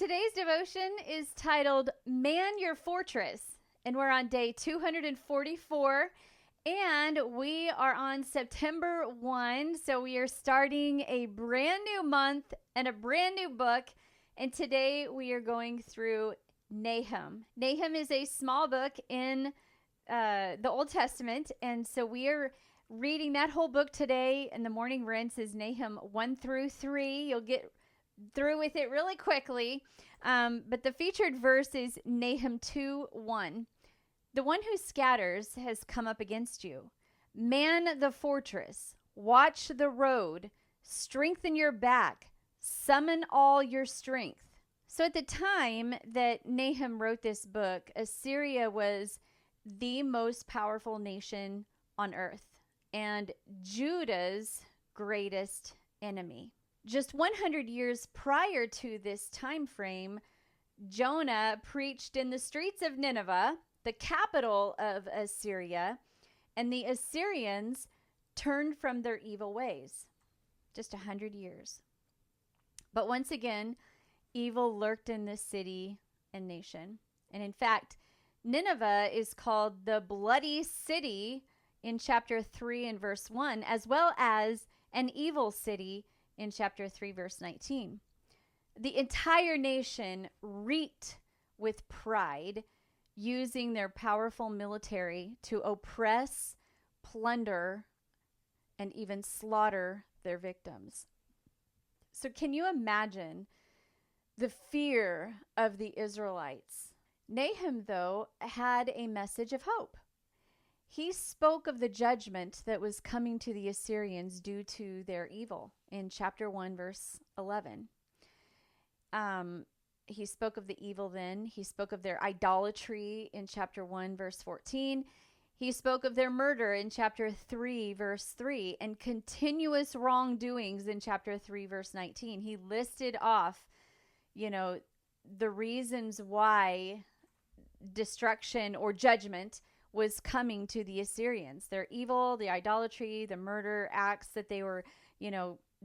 today's devotion is titled Man Your Fortress, and we're on day 244, and we are on September 1, so we are starting a brand new month and a brand new book, and today we are going through Nahum. Nahum is a small book in the Old Testament, and so we are reading that whole book today, and the morning rinse is Nahum 1 through 3. You'll get through with it really quickly. But the featured verse is Nahum 2:1. The one who scatters has come up against you. Man the fortress, watch the road, strengthen your back, summon all your strength. So at the time that Nahum wrote this book, Assyria was the most powerful nation on earth and Judah's greatest enemy. Just 100 years prior to this time frame, Jonah preached in the streets of Nineveh, the capital of Assyria, and the Assyrians turned from their evil ways. Just 100 years. But once again, evil lurked in this city and nation. And in fact, Nineveh is called the bloody city in chapter 3 and verse 1, as well as an evil city in chapter 3, verse 19. The entire nation reeked with pride, using their powerful military to oppress, plunder, and even slaughter their victims. So can you imagine the fear of the Israelites? Nahum, though, had a message of hope. He spoke of the judgment that was coming to the Assyrians due to their evil in chapter 1, verse 11. He spoke of the evil then. He spoke of their idolatry in chapter 1, verse 14. He spoke of their murder in chapter 3, verse 3, and continuous wrongdoings in chapter 3, verse 19. He listed off, the reasons why destruction or judgment was coming to the Assyrians. Their evil, the idolatry, the murder acts that they were,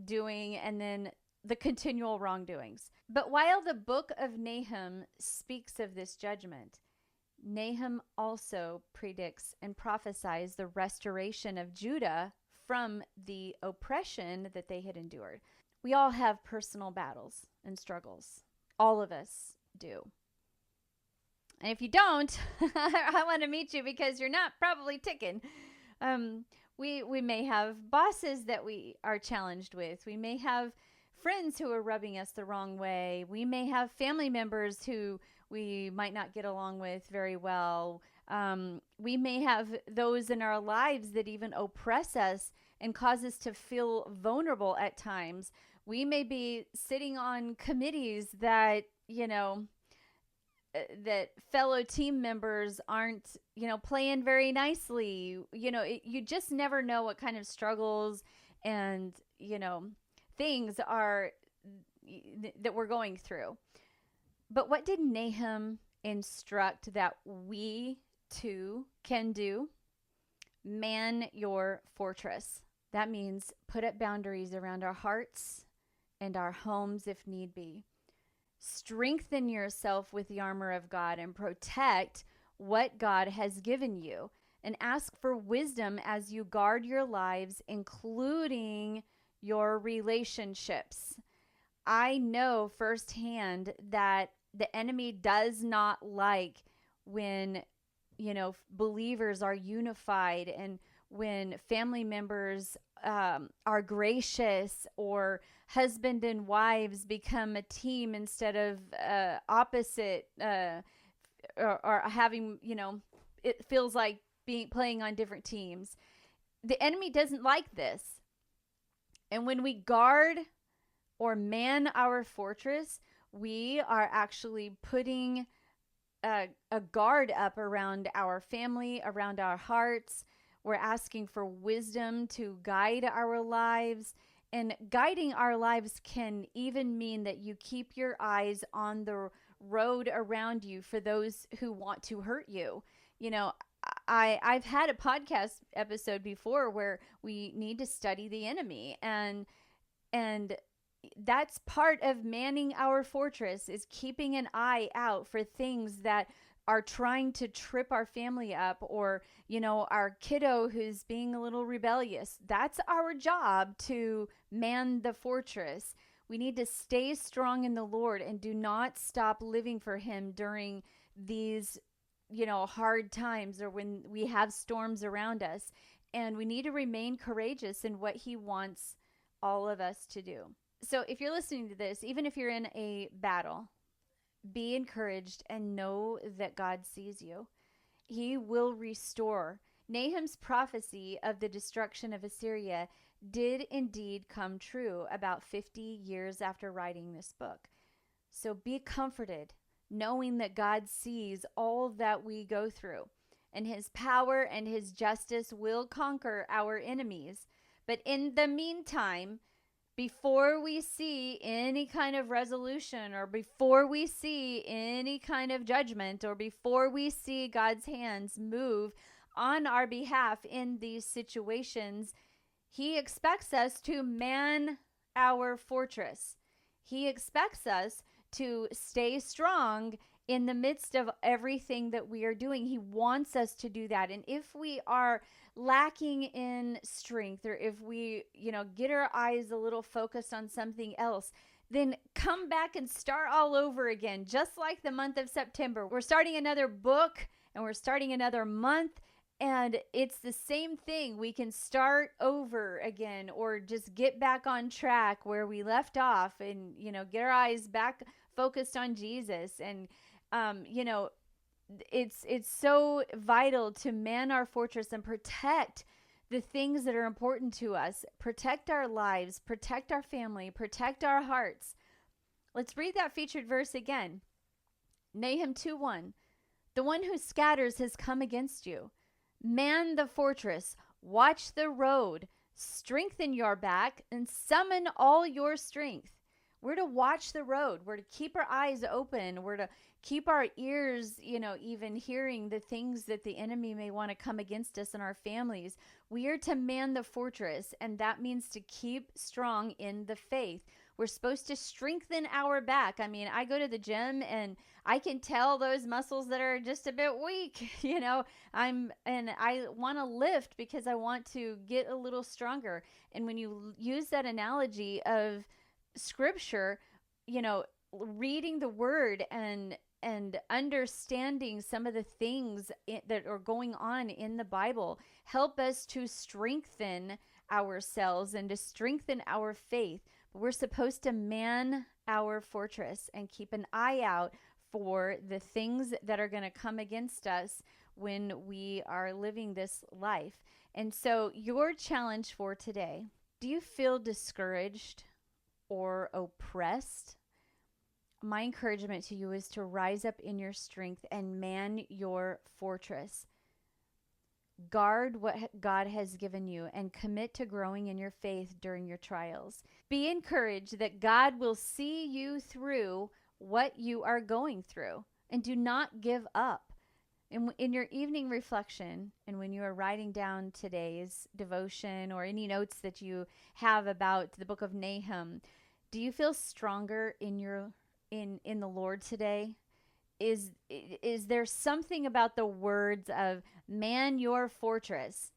doing, and then the continual wrongdoings. But while the book of Nahum speaks of this judgment, Nahum also predicts and prophesies the restoration of Judah from the oppression that they had endured. We all have personal battles and struggles. All of us do. And if you don't, I want to meet you because you're not probably ticking. We may have bosses that we are challenged with. We may have friends who are rubbing us the wrong way. We may have family members who we might not get along with very well. We may have those in our lives that even oppress us and cause us to feel vulnerable at times. We may be sitting on committees that, that fellow team members aren't, playing very nicely. You just never know what kind of struggles and, things are that we're going through. But what did Nahum instruct that we too can do? Man your fortress. That means put up boundaries around our hearts and our homes if need be. Strengthen yourself with the armor of God and protect what God has given you. And ask for wisdom as you guard your lives, including your relationships. I know firsthand that the enemy does not like when, believers are unified and when family members are gracious, or husband and wives become a team instead of opposite, or having, it feels like playing on different teams. The enemy doesn't like this. And when we guard or man our fortress, we are actually putting a guard up around our family, around our hearts. We're asking for wisdom to guide our lives. And guiding our lives can even mean that you keep your eyes on the road around you for those who want to hurt you. I've had a podcast episode before where we need to study the enemy, and that's part of manning our fortress, is keeping an eye out for things that are trying to trip our family up, or our kiddo who's being a little rebellious. That's our job, to man the fortress. We need to stay strong in the Lord and do not stop living for him during these hard times, or when we have storms around us. And we need to remain courageous in what he wants all of us to do. So if you're listening to this, even if you're in a battle, be encouraged and know that God sees you. He will restore. Nahum's prophecy of the destruction of Assyria did indeed come true about 50 years after writing this book. So be comforted, knowing that God sees all that we go through, and his power and his justice will conquer our enemies. But in the meantime, before we see any kind of resolution, or before we see any kind of judgment, or before we see God's hands move on our behalf in these situations, he expects us to man our fortress. He expects us to stay strong in the midst of everything that we are doing. He wants us to do that. And if we are lacking in strength, or if we, get our eyes a little focused on something else, then come back and start all over again. Just like the month of September, we're starting another book and we're starting another month, and it's the same thing. We can start over again, or just get back on track where we left off, and, get our eyes back focused on Jesus. And, it's so vital to man our fortress and protect the things that are important to us. Protect our lives, protect our family, protect our hearts. Let's read that featured verse again. Nahum 2:1. The one who scatters has come against you. Man the fortress, watch the road, strengthen your back, and summon all your strength. We're to watch the road. We're to keep our eyes open. We're to keep our ears, even hearing the things that the enemy may want to come against us and our families. We are to man the fortress, and that means to keep strong in the faith. We're supposed to strengthen our back. I mean, I go to the gym and I can tell those muscles that are just a bit weak, I want to lift because I want to get a little stronger. And when you use that analogy of scripture, reading the word and understanding some of the things that are going on in the Bible help us to strengthen ourselves and to strengthen our faith. But we're supposed to man our fortress and keep an eye out for the things that are going to come against us when we are living this life. And so your challenge for today, do you feel discouraged or oppressed? My encouragement to you is to rise up in your strength and man your fortress. Guard what God has given you and commit to growing in your faith during your trials. Be encouraged that God will see you through what you are going through, and do not give up. In your evening reflection, and when you are writing down today's devotion or any notes that you have about the book of Nahum, do you feel stronger in the Lord today? Is there something about the words of man your fortress?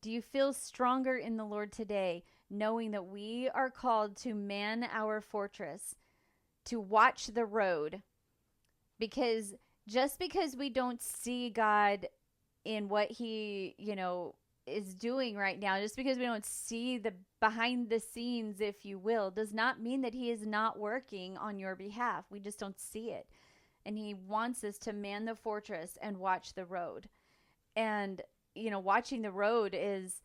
Do you feel stronger in the Lord today, knowing that we are called to man our fortress, to watch the road? Because just because we don't see God in what he, is doing right now, just because we don't see the behind the scenes, if you will, does not mean that he is not working on your behalf. We just don't see it. And he wants us to man the fortress and watch the road. And, watching the road is,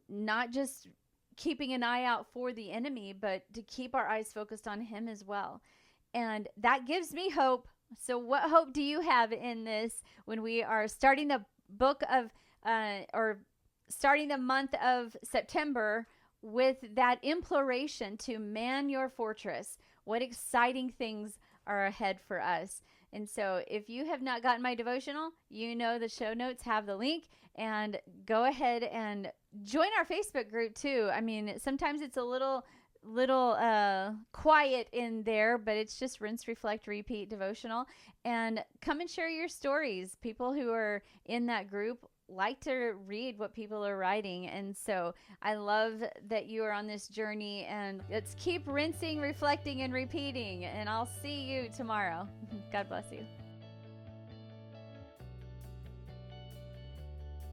not just keeping an eye out for the enemy, but to keep our eyes focused on him as well. And that gives me hope. So what hope do you have in this when we are starting the book of, or starting the month of September with that imploration to man your fortress? What exciting things are ahead for us. And so if you have not gotten my devotional, the show notes have the link, and go ahead and join our Facebook group too. I mean, sometimes it's a little little quiet in there, but it's just rinse, reflect, repeat devotional. And come and share your stories. People who are in that group like to read what people are writing. And so I love that you are on this journey, and let's keep rinsing, reflecting, and repeating. And I'll see you tomorrow. God bless you.